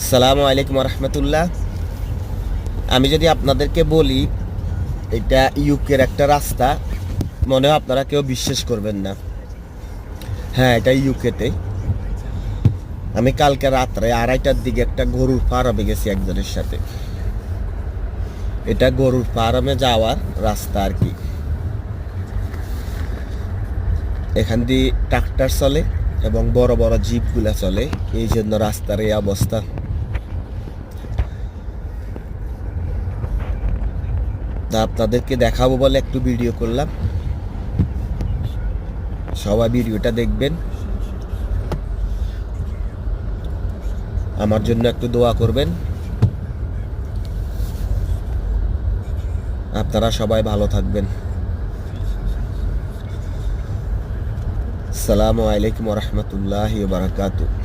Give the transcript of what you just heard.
আসসালামু আলাইকুম রহমতুল্লাহ। আমি যদি আপনাদেরকে বলি এটা ইউকের একটা রাস্তা, মনে হয় আপনারা কেউ বিশ্বাস করবেন না। হ্যাঁ, এটা ইউকেতে। আমি কালকে রাত্রে 2:30টার দিকে একটা গরুর ফার্মে গেছি একজনের সাথে। এটা গরুর ফার্মে যাওয়ার রাস্তা আর কি। এখান দিয়ে ট্রাক্টর চলে এবং বড় বড় জিপগুলা চলে, এই জন্য রাস্তার এই অবস্থা। তা আপনাদেরকে দেখাবো বলে একটু ভিডিও করলাম। সবাই ভিডিওটা দেখবেন, আমার জন্য একটু দোয়া করবেন। আপনারা সবাই ভালো থাকবেন। আসসালামু আলাইকুম রহমতুল্লাহি ওয়া বারাকাতুহু।